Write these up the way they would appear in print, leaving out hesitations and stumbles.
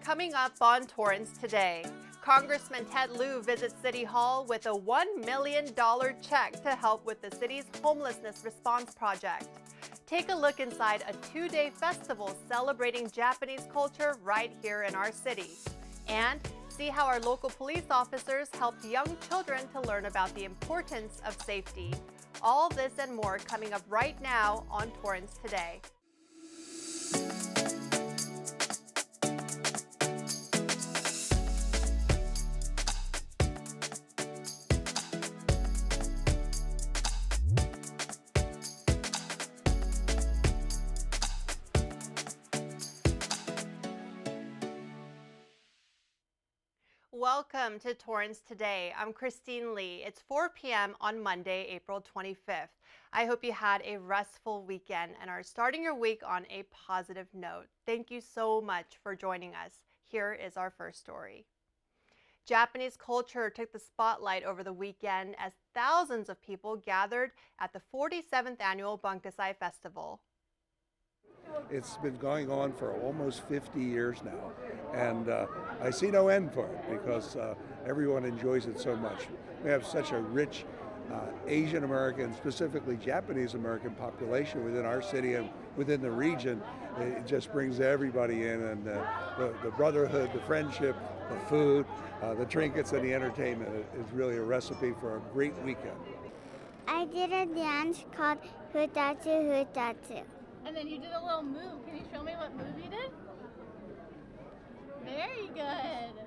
Coming up on Torrance Today, Congressman Ted Lieu visits City Hall with a $1 million check to help with the city's homelessness response project. Take a look inside a two-day festival celebrating Japanese culture right here in our city. And see how our local police officers helped young children to learn about the importance of safety. All this and more coming up right now on Torrance Today. Welcome to Torrance Today. I'm Christine Lee. It's 4 p.m. on Monday, April 25th. I hope you had a restful weekend and are starting your week on a positive note. Thank you so much for joining us. Here is our first story. Japanese culture took the spotlight over the weekend as thousands of people gathered at the 47th annual Bunka-Sai Festival. It's been going on for almost 50 years now, and I see no end for it because everyone enjoys it so much. We have such a rich Asian American, specifically Japanese American population within our city and within the region. It just brings everybody in, and the brotherhood, the friendship, the food, the trinkets, and the entertainment is really a recipe for a great weekend. I did a dance called Hutatsu Hutatsu. And then you did a little move. Can you show me what move you did? Very good.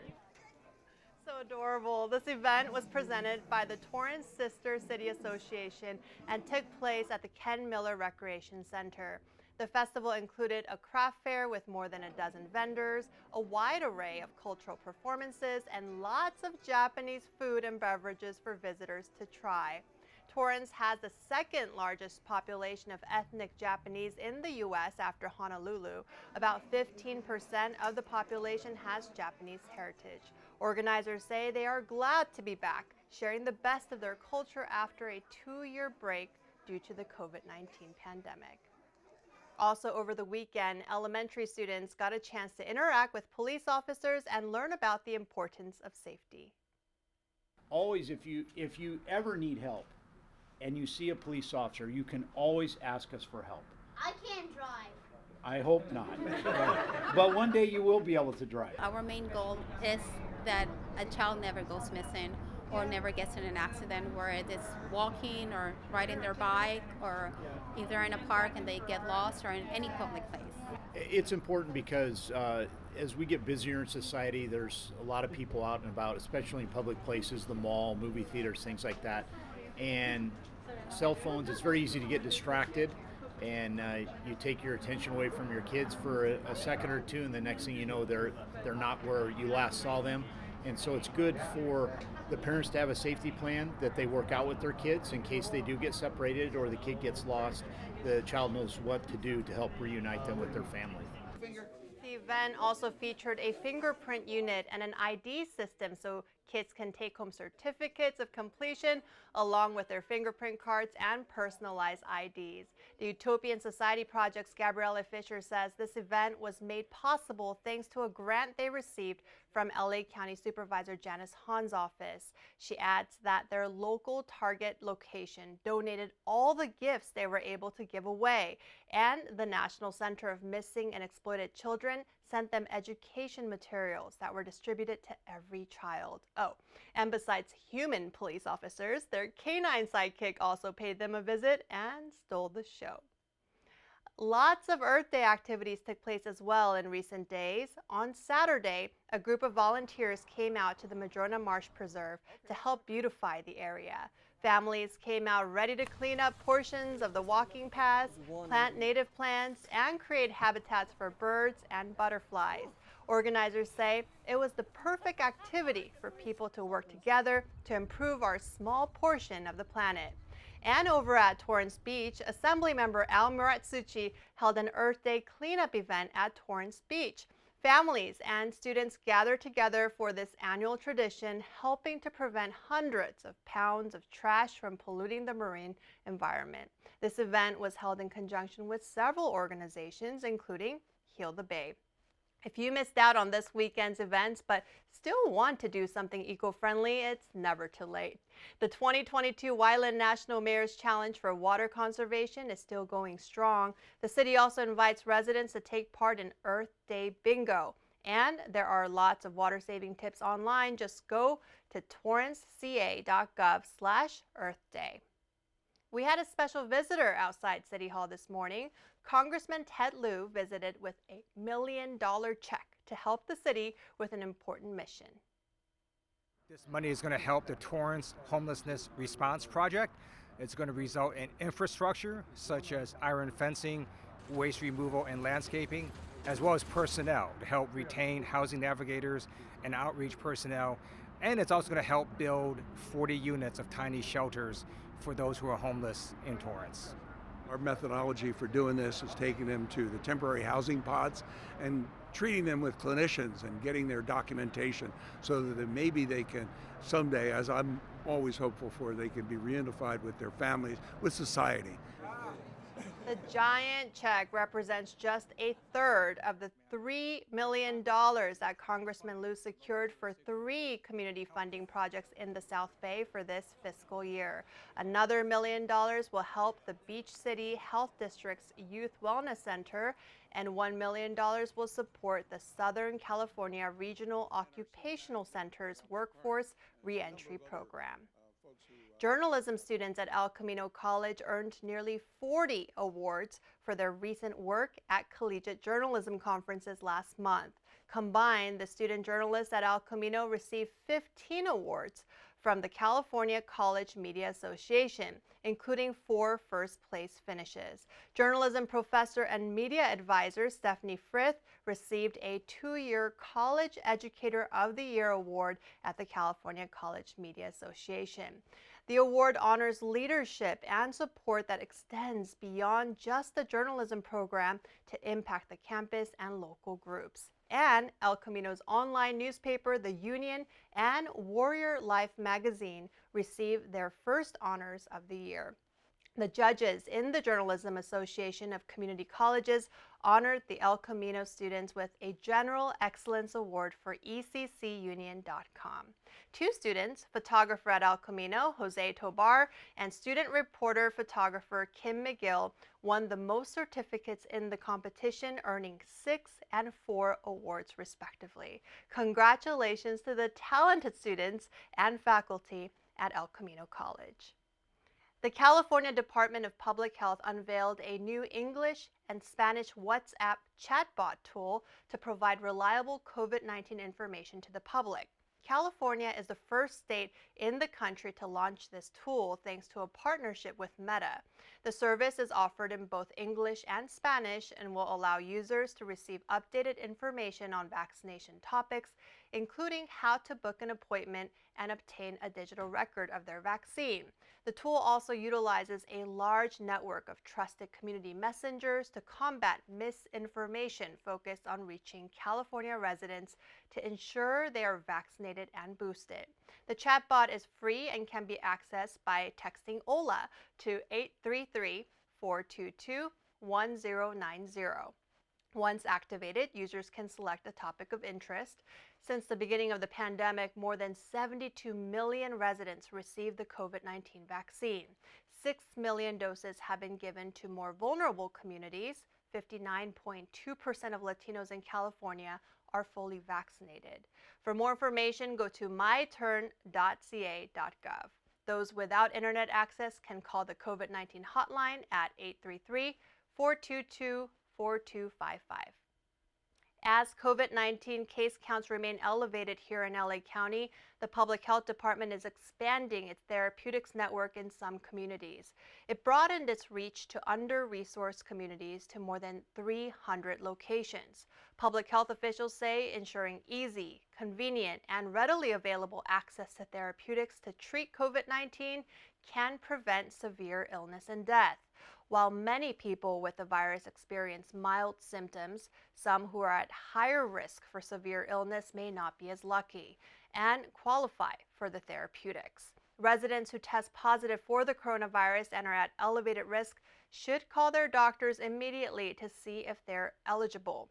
So adorable. This event was presented by the Torrance Sister City Association and took place at the Ken Miller Recreation Center. The festival included a craft fair with more than a dozen vendors, a wide array of cultural performances, and lots of Japanese food and beverages for visitors to try. Torrance has the second largest population of ethnic Japanese in the U.S. after Honolulu. About 15% of the population has Japanese heritage. Organizers say they are glad to be back, sharing the best of their culture after a 2-year break due to the COVID-19 pandemic. Also over the weekend, elementary students got a chance to interact with police officers and learn about the importance of safety. Always, if you ever need help, and you see a police officer, you can always ask us for help. I can't drive. I hope not. But one day you will be able to drive. Our main goal is that a child never goes missing or never gets in an accident, where it is walking or riding their bike, or if they're in a park and they get lost, or in any public place. It's important because as we get busier in society, there's a lot of people out and about, especially in public places, the mall, movie theaters, things like that. And cell phones, it's very easy to get distracted, and you take your attention away from your kids for a second or two, and the next thing you know, they're not where you last saw them. And so it's good for the parents to have a safety plan that they work out with their kids in case they do get separated or the kid gets lost. The child knows what to do to help reunite them with their family. The event also featured a fingerprint unit and an ID system so kids can take home certificates of completion along with their fingerprint cards and personalized IDs. The Utopian Society Project's Gabriella Fisher says this event was made possible thanks to a grant they received from LA County Supervisor Janice Hahn's office. She adds that their local target location donated all the gifts they were able to give away, and the National Center of Missing and Exploited Children sent them education materials that were distributed to every child. Oh, and besides human police officers, their canine sidekick also paid them a visit and stole the show. Lots of Earth Day activities took place as well in recent days. On Saturday, a group of volunteers came out to the Madrona Marsh Preserve to help beautify the area. Families came out ready to clean up portions of the walking paths, plant native plants, and create habitats for birds and butterflies. Organizers say it was the perfect activity for people to work together to improve our small portion of the planet. And over at Torrance Beach, Assemblymember Al Muratsuchi held an Earth Day cleanup event at Torrance Beach. Families and students gathered together for this annual tradition, helping to prevent hundreds of pounds of trash from polluting the marine environment. This event was held in conjunction with several organizations, including Heal the Bay. If you missed out on this weekend's events but still want to do something eco-friendly, it's never too late. The 2022 Wyland National Mayor's Challenge for Water Conservation is still going strong. The city also invites residents to take part in Earth Day Bingo. And there are lots of water-saving tips online. Just go to torranceca.gov/earthday. We had a special visitor outside City Hall this morning. Congressman Ted Lieu visited with a $1 million check to help the city with an important mission. This money is going to help the Torrance Homelessness Response Project. It's going to result in infrastructure such as iron fencing, waste removal and landscaping, as well as personnel to help retain housing navigators and outreach personnel. And it's also going to help build 40 units of tiny shelters for those who are homeless in Torrance. Our methodology for doing this is taking them to the temporary housing pods and treating them with clinicians and getting their documentation so that maybe they can someday, as I'm always hopeful for, they can be reunified with their families, with society. The giant check represents just a third of the $3 million that Congressman Lieu secured for 3 community funding projects in the South Bay for this fiscal year. Another $1 million will help the Beach City Health District's Youth Wellness Center, and $1 million will support the Southern California Regional Occupational Center's Workforce Reentry Program. Journalism students at El Camino College earned nearly 40 awards for their recent work at collegiate journalism conferences last month. Combined, the student journalists at El Camino received 15 awards from the California College Media Association, including 4 first-place finishes. Journalism professor and media advisor Stephanie Frith received a 2-year College Educator of the Year award at the California College Media Association. The award honors leadership and support that extends beyond just the journalism program to impact the campus and local groups. And El Camino's online newspaper, The Union, and Warrior Life magazine received their first honors of the year. The judges in the Journalism Association of Community Colleges honored the El Camino students with a General Excellence Award for ECCUnion.com. 2 students, photographer at El Camino, Jose Tobar, and student reporter photographer Kim McGill, won the most certificates in the competition, earning 6 and 4 awards respectively. Congratulations to the talented students and faculty at El Camino College. The California Department of Public Health unveiled a new English and Spanish WhatsApp chatbot tool to provide reliable COVID-19 information to the public. California is the first state in the country to launch this tool thanks to a partnership with Meta. The service is offered in both English and Spanish and will allow users to receive updated information on vaccination topics, including how to book an appointment and obtain a digital record of their vaccine. The tool also utilizes a large network of trusted community messengers to combat misinformation focused on reaching California residents to ensure they are vaccinated and boosted. The chatbot is free and can be accessed by texting HOLA to 833-422-1090. Once activated, users can select a topic of interest. Since the beginning of the pandemic, more than 72 million residents received the COVID-19 vaccine. 6 million doses have been given to more vulnerable communities. 59.2% of Latinos in California are fully vaccinated. For more information, go to myturn.ca.gov. Those without internet access can call the COVID-19 hotline at 833-422-4255. As COVID-19 case counts remain elevated here in LA County, the Public Health Department is expanding its Therapeutics network in some communities. It broadened its reach to under-resourced communities to more than 300 locations. Public health officials say ensuring easy, convenient, and readily available access to therapeutics to treat COVID-19 can prevent severe illness and death. While many people with the virus experience mild symptoms, some who are at higher risk for severe illness may not be as lucky and qualify for the therapeutics. Residents who test positive for the coronavirus and are at elevated risk should call their doctors immediately to see if they're eligible.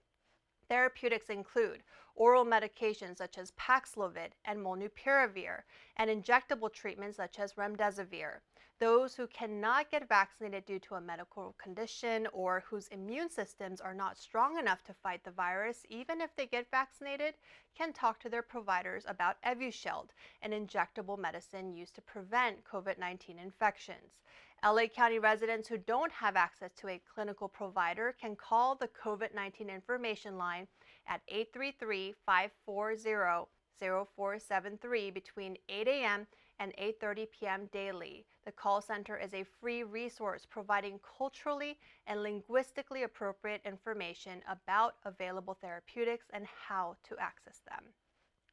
Therapeutics include oral medications such as Paxlovid and Molnupiravir, and injectable treatments such as Remdesivir. Those who cannot get vaccinated due to a medical condition or whose immune systems are not strong enough to fight the virus, even if they get vaccinated, can talk to their providers about Evusheld, an injectable medicine used to prevent COVID-19 infections. LA County residents who don't have access to a clinical provider can call the COVID-19 information line at 833-540-0473 between 8 a.m. and 8:30 p.m. daily. The call center is a free resource providing culturally and linguistically appropriate information about available therapeutics and how to access them.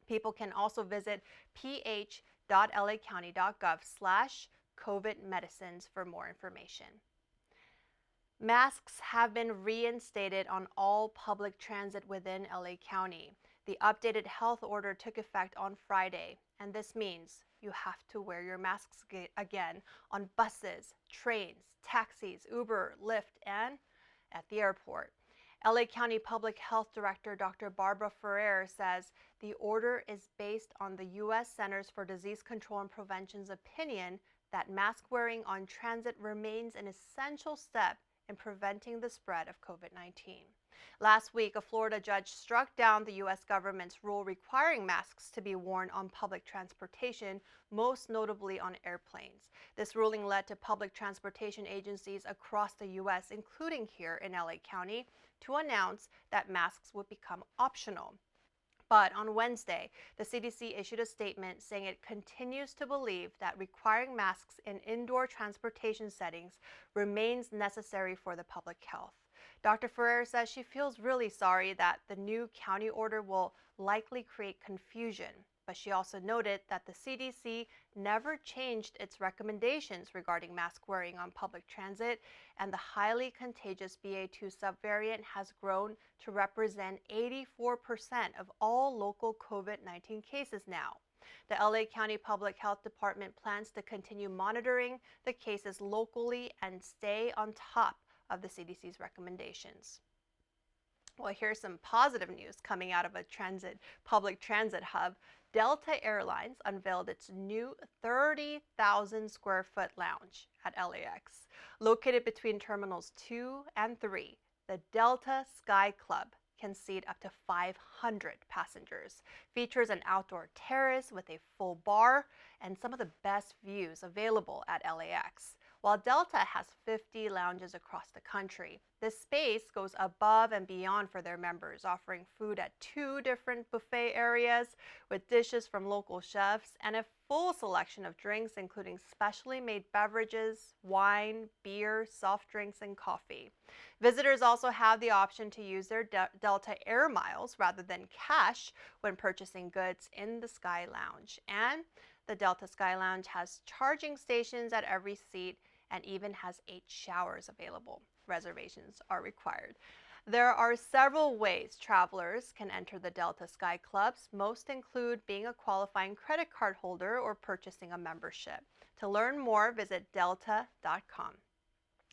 People can also visit ph.lacounty.gov/COVID medicines for more information. Masks have been reinstated on all public transit within LA County. The updated health order took effect on Friday, and this means you have to wear your masks again on buses, trains, taxis, Uber, Lyft, and at the airport. LA County Public Health Director Dr. Barbara Ferrer says the order is based on the U.S. Centers for Disease Control and Prevention's opinion that mask wearing on transit remains an essential step in preventing the spread of COVID-19. Last week, a Florida judge struck down the U.S. government's rule requiring masks to be worn on public transportation, most notably on airplanes. This ruling led to public transportation agencies across the U.S., including here in LA County, to announce that masks would become optional. But on Wednesday, the CDC issued a statement saying it continues to believe that requiring masks in indoor transportation settings remains necessary for the public health. Dr. Ferrer says she feels really sorry that the new county order will likely create confusion, but she also noted that the CDC never changed its recommendations regarding mask wearing on public transit, and the highly contagious BA.2 subvariant has grown to represent 84% of all local COVID-19 cases now. The LA County Public Health Department plans to continue monitoring the cases locally and stay on top of the CDC's recommendations. Well, here's some positive news coming out of a public transit hub. Delta Airlines unveiled its new 30,000 square foot lounge at LAX. Located between Terminals 2 and 3, the Delta Sky Club can seat up to 500 passengers. Features an outdoor terrace with a full bar and some of the best views available at LAX. While Delta has 50 lounges across the country, this space goes above and beyond for their members, offering food at 2 different buffet areas with dishes from local chefs and a full selection of drinks, including specially made beverages, wine, beer, soft drinks, and coffee. Visitors also have the option to use their Delta Air Miles rather than cash when purchasing goods in the Sky Lounge. And the Delta Sky Lounge has charging stations at every seat and even has 8 showers available. Reservations are required. There are several ways travelers can enter the Delta Sky Clubs. Most include being a qualifying credit card holder or purchasing a membership. To learn more, visit delta.com.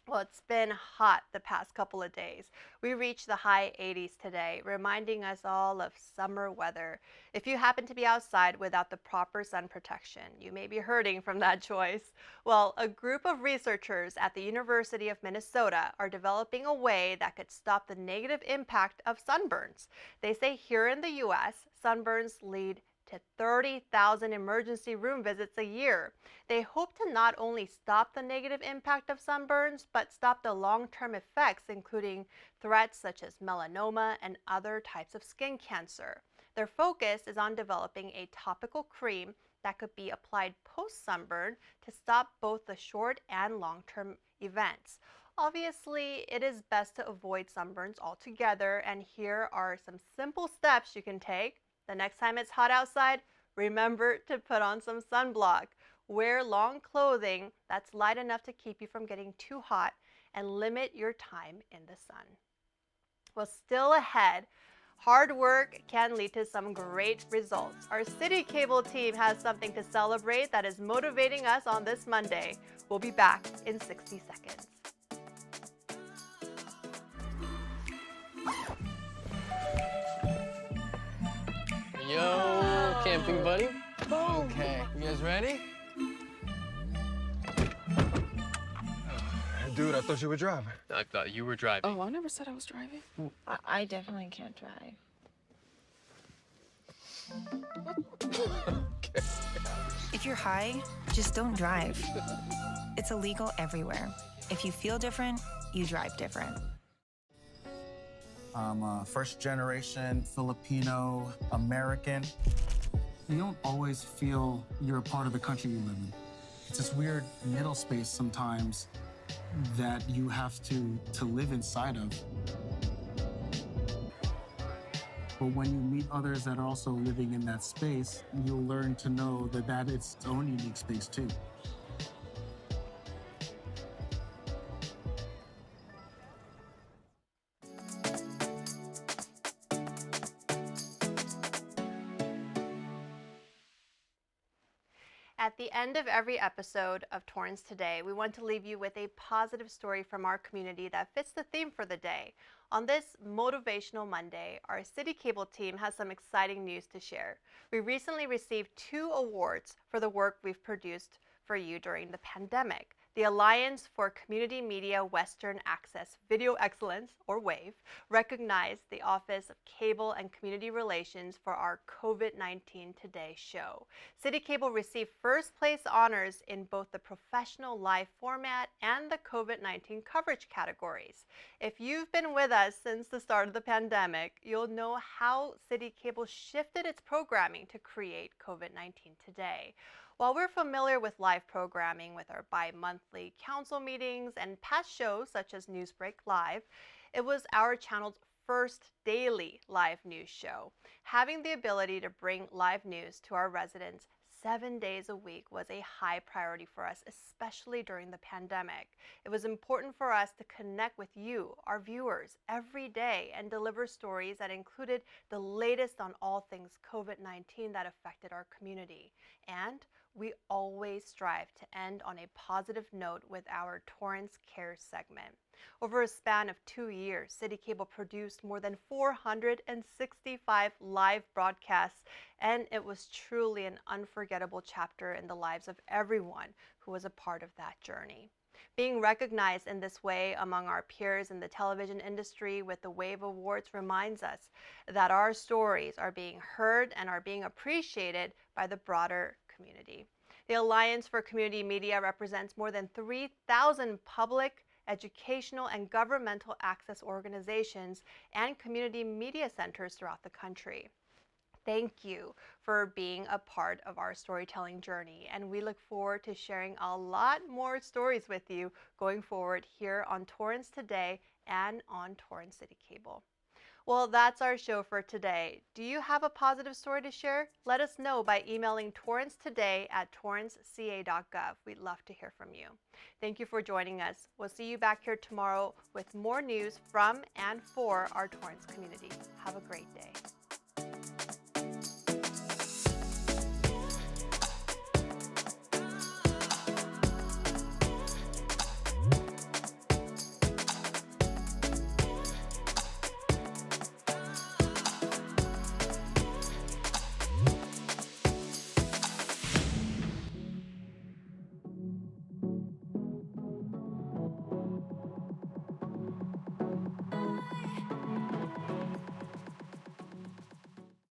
Well, it's been hot the past couple of days. We reached the high 80s today, reminding us all of summer weather. If you happen to be outside without the proper sun protection, you may be hurting from that choice. Well, a group of researchers at the University of Minnesota are developing a way that could stop the negative impact of sunburns. They say here in the U.S., sunburns lead to 30,000 emergency room visits a year. They hope to not only stop the negative impact of sunburns, but stop the long-term effects, including threats such as melanoma and other types of skin cancer. Their focus is on developing a topical cream that could be applied post-sunburn to stop both the short and long-term events. Obviously, it is best to avoid sunburns altogether, and here are some simple steps you can take. The next time it's hot outside, remember to put on some sunblock. Wear long clothing that's light enough to keep you from getting too hot, and limit your time in the sun. Well, still ahead, hard work can lead to some great results. Our City Cable team has something to celebrate that is motivating us on this Monday. We'll be back in 60 seconds. Yo, camping buddy. Okay, you guys ready? Dude, I thought you were driving. I thought you were driving. Oh, I never said I was driving. I definitely can't drive. Okay. If you're high, just don't drive. It's illegal everywhere. If you feel different, you drive different. I'm a first-generation Filipino American. You don't always feel you're a part of the country you live in. It's this weird middle space sometimes that you have to live inside of. But when you meet others that are also living in that space, you'll learn to know that that is its own unique space too. At the end of every episode of Torrance Today, we want to leave you with a positive story from our community that fits the theme for the day. On this Motivational Monday, our City Cable team has some exciting news to share. We recently received 2 awards for the work we've produced for you during the pandemic. The Alliance for Community Media Western Access Video Excellence, or WAVE, recognized the Office of Cable and Community Relations for our COVID-19 Today show. City Cable received first place honors in both the professional live format and the COVID-19 coverage categories. If you've been with us since the start of the pandemic, you'll know how City Cable shifted its programming to create COVID-19 Today. While we're familiar with live programming with our bi-monthly council meetings and past shows such as Newsbreak Live, it was our channel's first daily live news show. Having the ability to bring live news to our residents 7 days a week was a high priority for us, especially during the pandemic. It was important for us to connect with you, our viewers, every day and deliver stories that included the latest on all things COVID-19 that affected our community. And we always strive to end on a positive note with our Torrance Care segment. Over a span of 2 years, City Cable produced more than 465 live broadcasts, and it was truly an unforgettable chapter in the lives of everyone who was a part of that journey. Being recognized in this way among our peers in the television industry with the WAVE Awards reminds us that our stories are being heard and are being appreciated by the broader community. The Alliance for Community Media represents more than 3,000 public, educational, and governmental access organizations and community media centers throughout the country. Thank you for being a part of our storytelling journey, and we look forward to sharing a lot more stories with you going forward here on Torrance Today and on Torrance City Cable. Well, that's our show for today. Do you have a positive story to share? Let us know by emailing torrancetoday@torranceca.gov. We'd love to hear from you. Thank you for joining us. We'll see you back here tomorrow with more news from and for our Torrance community. Have a great day.